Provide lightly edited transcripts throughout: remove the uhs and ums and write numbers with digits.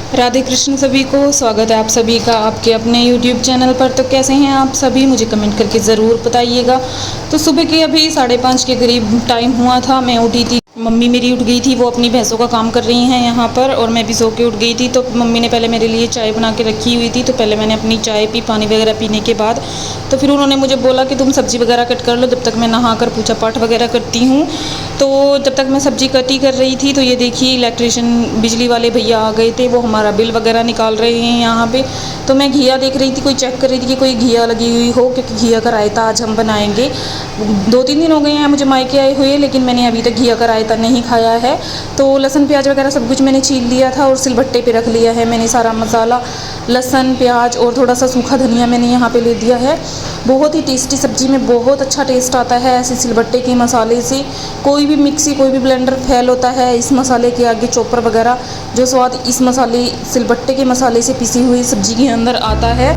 राधे कृष्ण सभी को। स्वागत है आप सभी का आपके अपने YouTube चैनल पर। तो कैसे हैं आप सभी, मुझे कमेंट करके ज़रूर बताइएगा। तो सुबह के अभी 5:30 के करीब टाइम हुआ था, मैं उठी थी। मम्मी मेरी उठ गई थी, वो अपनी भैंसों का काम कर रही हैं यहाँ पर, और मैं भी सो के उठ गई थी। तो मम्मी ने पहले मेरे लिए चाय बना के रखी हुई थी, तो पहले मैंने अपनी चाय पी। पानी वगैरह पीने के बाद तो फिर उन्होंने मुझे बोला कि तुम सब्ज़ी वगैरह कट कर लो, जब तक मैं नहा कर पूजा पाठ वगैरह करती हूँ। तो जब तक मैं सब्ज़ी कटी कर रही थी तो ये देखिए इलेक्ट्रिशियन बिजली वाले भैया आ गए थे, वो हमारा बिल वगैरह निकाल रहे हैं यहाँ पे। तो मैं घिया देख रही थी, कोई चेक कर रही थी कि कोई घिया लगी हुई हो, क्योंकि घिया का रायता आज हम बनाएंगे। 2-3 दिन हो गए हैं मुझे मायके आए हुए, लेकिन मैंने अभी तक घिया का रायता नहीं खाया है। तो लहसुन प्याज वगैरह सब कुछ मैंने छील लिया था और सिलबट्टे पे रख लिया है मैंने सारा मसाला। लहसुन प्याज और थोड़ा सा सूखा धनिया मैंने यहाँ पे ले दिया है। बहुत ही टेस्टी सब्ज़ी में बहुत अच्छा टेस्ट आता है ऐसे सिलबट्टे के मसाले से। कोई भी मिक्सी कोई भी ब्लेंडर फेल होता है इस मसाले के आगे, चॉपर वगैरह। जो स्वाद इस मसाले सिलबट्टे के मसाले से पिसी हुई सब्ज़ी के अंदर आता है।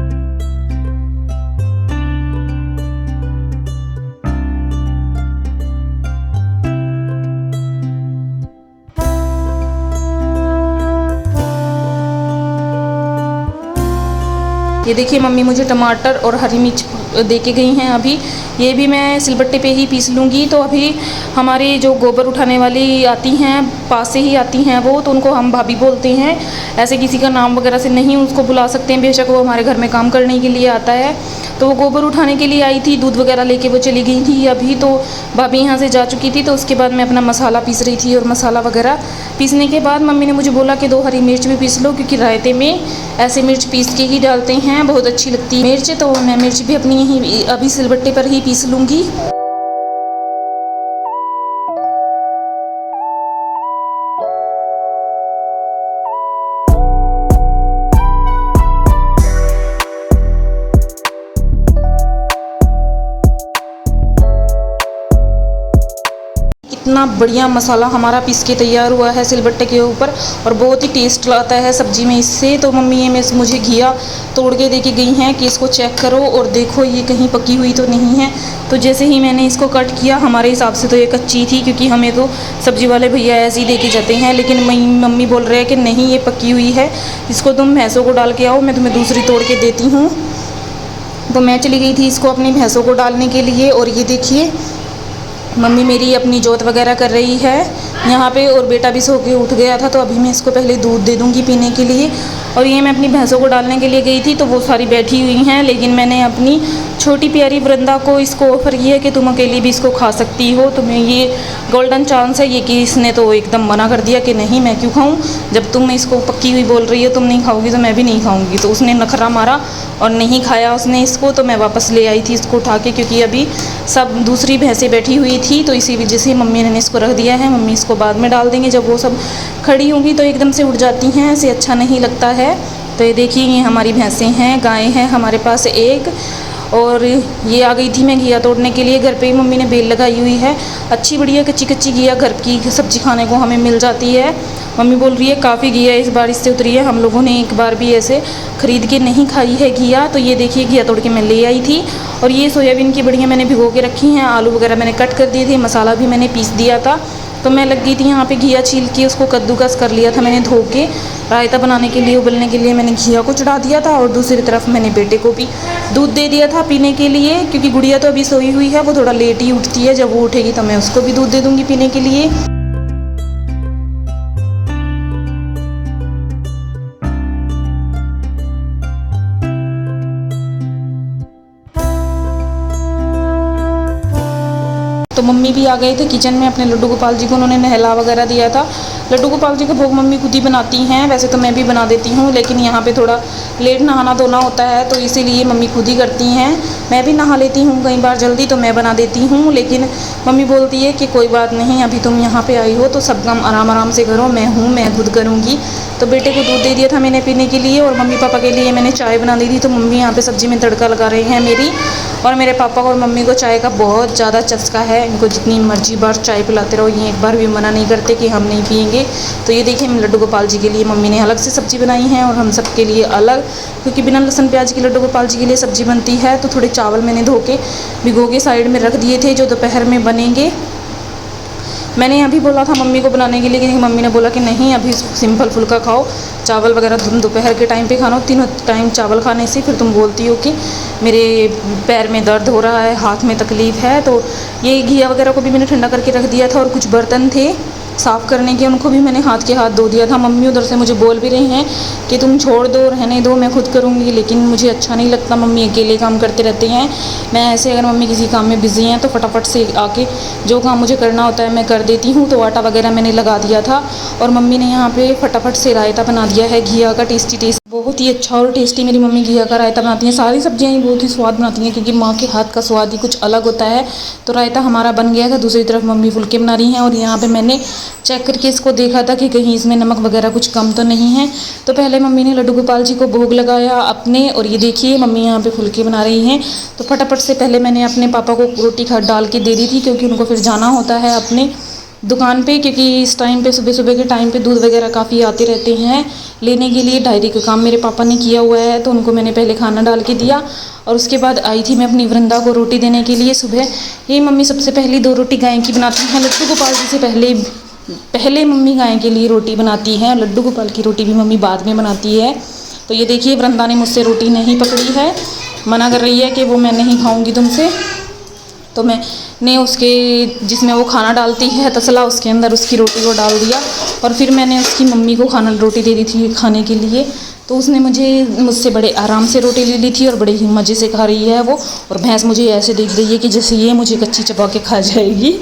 ये देखिए मम्मी मुझे टमाटर और हरी मिर्च दे के गई हैं अभी। ये भी मैं सिलबट्टे पे ही पीस लूँगी। तो अभी हमारे जो गोबर उठाने वाली आती हैं, पास से ही आती हैं वो, तो उनको हम भाभी बोलते हैं। ऐसे किसी का नाम वगैरह से नहीं उसको बुला सकते हैं, बेशक वो हमारे घर में काम करने के लिए आता है। तो वो गोबर उठाने के लिए आई थी, दूध वगैरह लेके वो चली गई थी अभी। तो भाभी यहाँ से जा चुकी थी, तो उसके बाद मैं अपना मसाला पीस रही थी। और मसाला वगैरह पीसने के बाद मम्मी ने मुझे बोला कि 2 हरी मिर्च भी पीस लो, क्योंकि रायते में ऐसे मिर्च पीस के ही डालते हैं, बहुत अच्छी लगती है मिर्च। तो मैं मिर्च भी अपनी यहीं अभी सिलबट्टे पर ही पीस लूँगी। इतना बढ़िया मसाला हमारा पीस के तैयार हुआ है सिलबट्टे के ऊपर, और बहुत ही टेस्ट आता है सब्ज़ी में इससे। तो मम्मी ये मुझे घिया तोड़ के दे के गई हैं कि इसको चेक करो और देखो ये कहीं पकी हुई तो नहीं है। तो जैसे ही मैंने इसको कट किया, हमारे हिसाब से तो ये कच्ची थी, क्योंकि हमें तो सब्ज़ी वाले भैया ऐसे ही दे के जाते हैं। लेकिन मम्मी बोल रहे हैं कि नहीं ये पकी हुई है, इसको तुम भैंसों को डाल के आओ, मैं तुम्हें दूसरी तोड़ के देती हूँ। तो मैं चली गई थी इसको अपनी भैंसों को डालने के लिए। और ये देखिए मम्मी मेरी अपनी जोत वगैरह कर रही है यहाँ पे, और बेटा भी सो के उठ गया था। तो अभी मैं इसको पहले दूध दे दूँगी पीने के लिए। और ये मैं अपनी भैंसों को डालने के लिए गई थी, तो वो सारी बैठी हुई हैं, लेकिन मैंने अपनी छोटी प्यारी वृंदा को इसको ऑफ़र किया कि तुम अकेली भी इसको खा सकती हो। तुम्हें ये गोल्डन चांस है ये, कि इसने तो एकदम मना कर दिया कि नहीं मैं क्यों खाऊं, जब तुम इसको पक्की हुई बोल रही हो तुम नहीं खाओगी तो मैं भी नहीं खाऊंगी। तो उसने नखरा मारा और नहीं खाया उसने इसको। तो मैं वापस ले आई थी इसको उठा के, क्योंकि अभी सब दूसरी भैंसें बैठी हुई थी, तो इसी वजह से मम्मी ने इसको रख दिया है। मम्मी इसको बाद में डाल देंगे, जब वो सब खड़ी होंगी तो एकदम से उठ जाती हैं, ऐसे अच्छा नहीं लगता है। तो ये देखिए ये हमारी भैंसें हैं, गाय हैं हमारे पास एक। और ये आ गई थी मैं घिया तोड़ने के लिए। घर पे ही मम्मी ने बेल लगाई हुई है, अच्छी बढ़िया कच्ची कच्ची घिया घर की सब्ज़ी खाने को हमें मिल जाती है। मम्मी बोल रही है काफ़ी घिया इस बारिश से उतरी है, हम लोगों ने एक बार भी ऐसे ख़रीद के नहीं खाई है घिया। तो ये देखिए घिया तोड़ के मैं ले आई थी। और ये सोयाबीन की बढ़िया मैंने भिगो के रखी हैं, आलू वगैरह मैंने कट कर दिए थे, मसाला भी मैंने पीस दिया था। तो मैं लग गई थी यहाँ पे घिया छील के, उसको कद्दूकस कर लिया था मैंने धो के। रायता बनाने के लिए उबलने के लिए मैंने घिया को चढ़ा दिया था, और दूसरी तरफ मैंने बेटे को भी दूध दे दिया था पीने के लिए, क्योंकि गुड़िया तो अभी सोई हुई है, वो थोड़ा लेट ही उठती है। जब वो उठेगी तो मैं उसको भी दूध दे दूँगी पीने के लिए। तो मम्मी भी आ गए थे किचन में, अपने लड्डू गोपाल जी को उन्होंने नहला वगैरह दिया था। लड्डू गोपाल जी का भोग मम्मी खुद ही बनाती हैं, वैसे तो मैं भी बना देती हूँ, लेकिन यहाँ पे थोड़ा लेट नहाना धोना होता है, तो इसीलिए मम्मी खुद ही करती हैं। मैं भी नहा लेती हूँ कई बार जल्दी, तो मैं बना देती हूँ, लेकिन मम्मी बोलती है कि कोई बात नहीं, अभी तुम यहाँ पर आई हो तो सब काम आराम आराम से करो, मैं खुद करूँगी। तो बेटे को दूध दे दिया था मैंने पीने के लिए, और मम्मी पापा के लिए मैंने चाय बना दी थी। तो मम्मी यहाँ पर सब्ज़ी में तड़का लगा रहे हैं मेरी। और मेरे पापा और मम्मी को चाय का बहुत ज़्यादा चस्का है, इनको जितनी मर्जी बार चाय पिलाते रहो, ये एक बार भी मना नहीं करते कि हम नहीं पियेंगे। तो ये देखिए लड्डू गोपाल जी के लिए मम्मी ने अलग से सब्ज़ी बनाई है, और हम सब के लिए अलग, क्योंकि बिना लहसुन प्याज के लड्डू गोपाल जी के लिए सब्ज़ी बनती है। तो थोड़े चावल मैंने धो के भिगो के साइड में रख दिए थे, जो दोपहर में बनेंगे। मैंने अभी बोला था मम्मी को बनाने के लिए, लेकिन मम्मी ने बोला कि नहीं अभी सिंपल फुल्का खाओ, चावल वगैरह तुम दोपहर के टाइम पे खाना, तीनों टाइम चावल खाने से फिर तुम बोलती हो कि मेरे पैर में दर्द हो रहा है, हाथ में तकलीफ़ है। तो ये घिया वगैरह को भी मैंने ठंडा करके रख दिया था और कुछ बर्तन थे साफ़ करने के, उनको भी मैंने हाथ के हाथ धो दिया था। मम्मी उधर से मुझे बोल भी रही हैं कि तुम छोड़ दो, रहने दो, मैं खुद करूँगी, लेकिन मुझे अच्छा नहीं लगता, मम्मी अकेले काम करते रहते हैं। मैं ऐसे अगर मम्मी किसी काम में बिज़ी हैं तो फटाफट से आके जो काम मुझे करना होता है मैं कर देती हूँ। तो आटा वगैरह मैंने लगा दिया था और मम्मी ने यहाँ पे फटाफट से रायता बना दिया है घिया का, टेस्टी बहुत ही अच्छा और टेस्टी मेरी मम्मी घिया का रायता बनाती हैं। सारी सब्जियां ही बहुत ही स्वाद बनाती हैं क्योंकि माँ के हाथ का स्वाद ही कुछ अलग होता है। तो रायता हमारा बन गया था, दूसरी तरफ मम्मी फुलके बना रही हैं और यहाँ पे मैंने चेक करके इसको देखा था कि कहीं इसमें नमक वगैरह कुछ कम तो नहीं है। तो पहले मम्मी ने लड्डू गोपाल जी को भोग लगाया अपने, और ये देखिए मम्मी यहाँ पे फुलके बना रही हैं। तो फटाफट से पहले मैंने अपने पापा को रोटी डाल के दे दी थी क्योंकि उनको फिर जाना होता है अपने दुकान पे, क्योंकि इस टाइम पे सुबह सुबह के टाइम पे दूध वगैरह काफ़ी आते रहते हैं लेने के लिए। डायरी का काम मेरे पापा ने किया हुआ है तो उनको मैंने पहले खाना डाल के दिया और उसके बाद आई थी मैं अपनी वृंदा को रोटी देने के लिए सुबह। ये मम्मी सबसे पहली 2 रोटी गाय की बनाती हैं, लड्डू गोपाल जी से पहले मम्मी गाय के लिए रोटी बनाती हैं, लड्डू गोपाल की रोटी भी मम्मी बाद में बनाती है। तो ये देखिए वृंदा ने मुझसे रोटी नहीं पकड़ी है, मना कर रही है कि वो मैं नहीं खाऊँगी तुमसे। तो मैंने उसके जिसमें वो खाना डालती है तसला, उसके अंदर उसकी रोटी को डाल दिया और फिर मैंने उसकी मम्मी को रोटी दे दी थी खाने के लिए। तो उसने मुझसे बड़े आराम से रोटी ले ली थी और बड़े ही मज़े से खा रही है वो। और भैंस मुझे ऐसे देख रही है कि जैसे ये मुझे कच्ची चबा के खा जाएगी।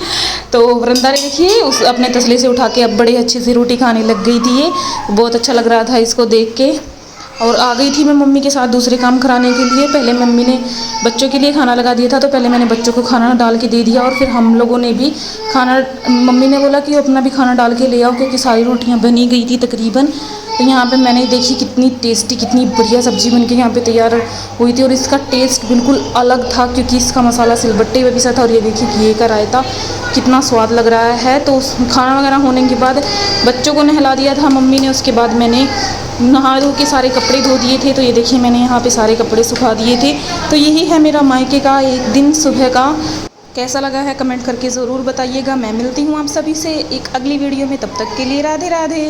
तो वृंदा ने देखिए उस अपने तसले से उठा के अब बड़े अच्छे से रोटी खाने लग गई थी। ये बहुत अच्छा लग रहा था इसको देख के। और आ गई थी मैं मम्मी के साथ दूसरे काम कराने के लिए। पहले मम्मी ने बच्चों के लिए खाना लगा दिया था तो पहले मैंने बच्चों को खाना डाल के दे दिया और फिर हम लोगों ने भी खाना, मम्मी ने बोला कि अपना भी खाना डाल के ले आओ क्योंकि सारी रोटियां बनी गई थी तकरीबन। तो यहाँ पे मैंने देखी कितनी टेस्टी कितनी बढ़िया सब्ज़ी बनके यहाँ पे तैयार हुई थी और इसका टेस्ट बिल्कुल अलग था क्योंकि इसका मसाला सिलबट्टे में पिसा था। और ये देखिए घी का रायता कितना स्वाद लग रहा है। तो खाना वगैरह होने के बाद बच्चों को नहला दिया था मम्मी ने, उसके बाद मैंने नहा धो के सारे कपड़े धो दिए थे। तो ये देखिए मैंने यहाँ पे सारे कपड़े सुखा दिए थे। तो यही है मेरा मायके का एक दिन सुबह का। कैसा लगा है कमेंट करके ज़रूर बताइएगा। मैं मिलती हूँ आप सभी से एक अगली वीडियो में, तब तक के लिए राधे राधे।